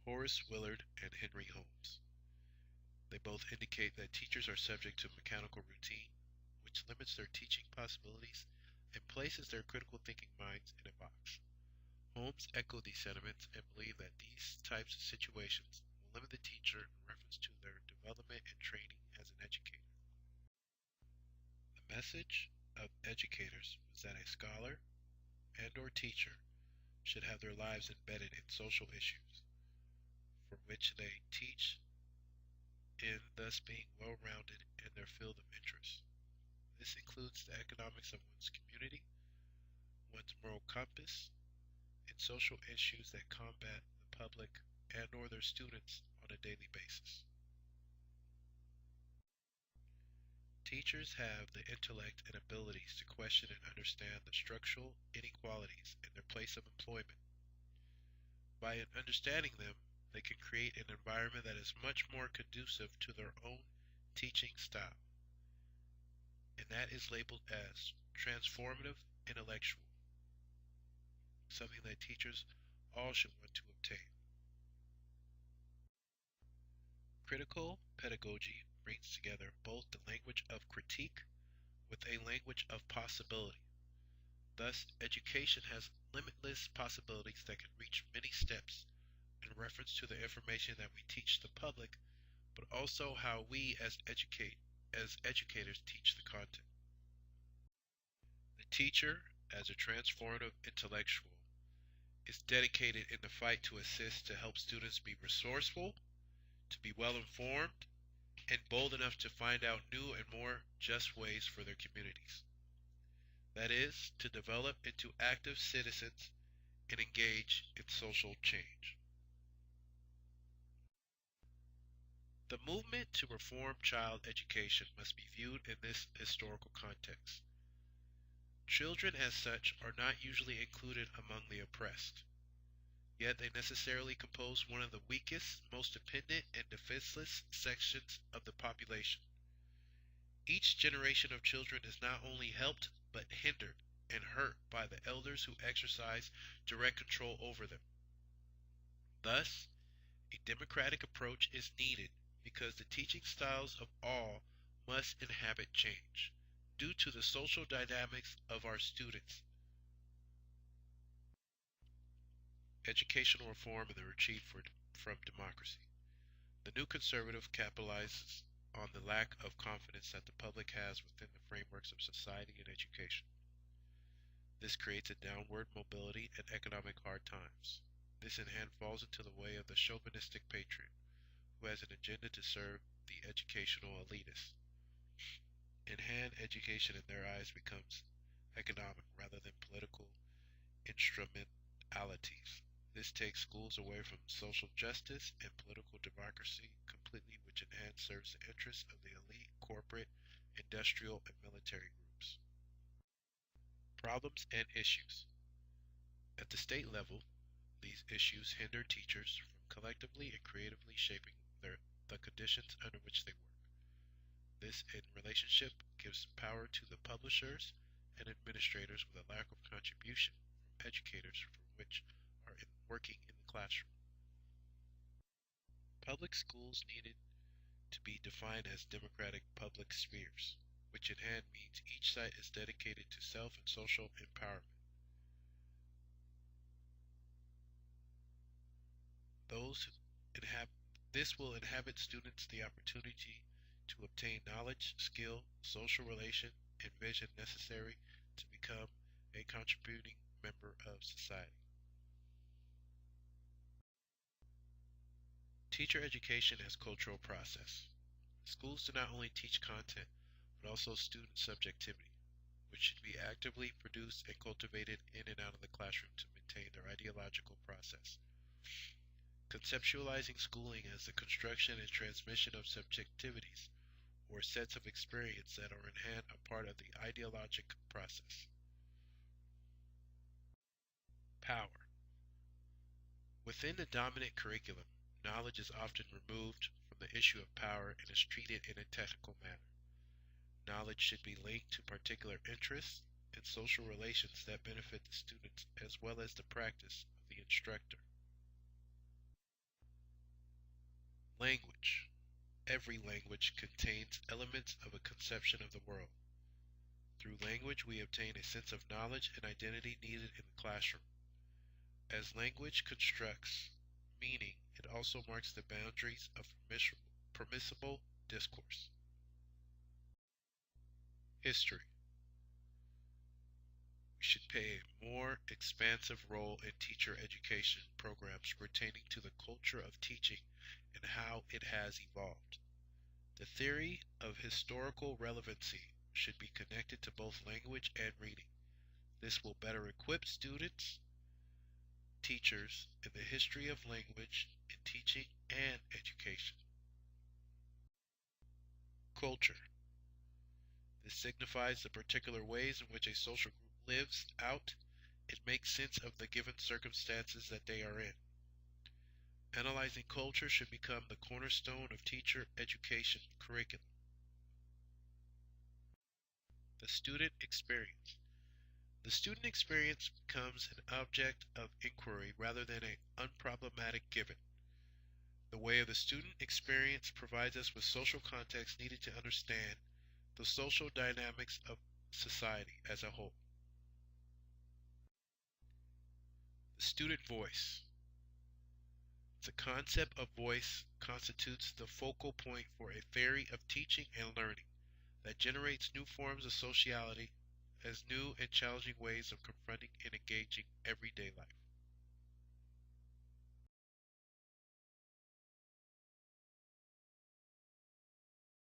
Horace Willard and Henry Holmes. They both indicate that teachers are subject to mechanical routine, which limits their teaching possibilities and places their critical thinking minds in a box. Holmes echoed these sentiments and believed that these types of situations will limit the teacher in reference to their development and training as an educator. The message of educators was that a scholar and/or teacher should have their lives embedded in social issues, for which they teach in, thus being well-rounded in their field of interest. This includes the economics of one's community, one's moral compass, and social issues that combat the public and/or their students on a daily basis. Teachers have the intellect and abilities to question and understand the structural inequalities in their place of employment. By understanding them, they can create an environment that is much more conducive to their own teaching style, and that is labeled as transformative intellectual, something that teachers all should want to obtain. Critical pedagogy brings together both the language of critique with a language of possibility. Thus, education has limitless possibilities that can reach many steps in reference to the information that we teach the public, but also how we as educators teach the content. The teacher, as a transformative intellectual, is dedicated in the fight to assist to help students be resourceful, to be well informed, and bold enough to find out new and more just ways for their communities. That is, to develop into active citizens and engage in social change. The movement to reform child education must be viewed in this historical context. Children as such are not usually included among the oppressed, yet they necessarily compose one of the weakest, most dependent, and defenseless sections of the population. Each generation of children is not only helped but hindered and hurt by the elders who exercise direct control over them. Thus, a democratic approach is needed because the teaching styles of all must inhabit change due to the social dynamics of our students. Educational reform and the retreat from democracy. The new conservative capitalizes on the lack of confidence that the public has within the frameworks of society and education. This creates a downward mobility and economic hard times. This in hand falls into the way of the chauvinistic patriot, who has an agenda to serve the educational elitists. In hand, education in their eyes becomes economic rather than political instrumentalities. This takes schools away from social justice and political democracy completely, which in hand serves the interests of the elite, corporate, industrial, and military groups. Problems and issues. At the state level, these issues hinder teachers from collectively and creatively shaping the conditions under which they work. This, in relationship, gives power to the publishers and administrators with a lack of contribution from educators from which are working in the classroom. Public schools needed to be defined as democratic public spheres, which in hand means each site is dedicated to self and social empowerment. This will inhabit students the opportunity to obtain knowledge, skill, social relation, and vision necessary to become a contributing member of society. Teacher education as cultural process. Schools do not only teach content, but also student subjectivity, which should be actively produced and cultivated in and out of the classroom to maintain their ideological process. Conceptualizing schooling as the construction and transmission of subjectivities, or sets of experience that are in hand a part of the ideologic process. Power. Within the dominant curriculum, knowledge is often removed from the issue of power and is treated in a technical manner. Knowledge should be linked to particular interests and social relations that benefit the students as well as the practice of the instructor. Language. Every language contains elements of a conception of the world. Through language, we obtain a sense of knowledge and identity needed in the classroom. As language constructs meaning, it also marks the boundaries of permissible discourse. History. We should play a more expansive role in teacher education programs pertaining to the culture of teaching and how it has evolved. The theory of historical relevancy should be connected to both language and reading. This will better equip students, teachers in the history of language in teaching and education. Culture. This signifies the particular ways in which a social group lives out and makes sense of the given circumstances that they are in. Analyzing culture should become the cornerstone of teacher education curriculum. The student experience. The student experience becomes an object of inquiry rather than an unproblematic given. The way of the student experience provides us with social context needed to understand the social dynamics of society as a whole. The student voice. The concept of voice constitutes the focal point for a theory of teaching and learning that generates new forms of sociality as new and challenging ways of confronting and engaging everyday life.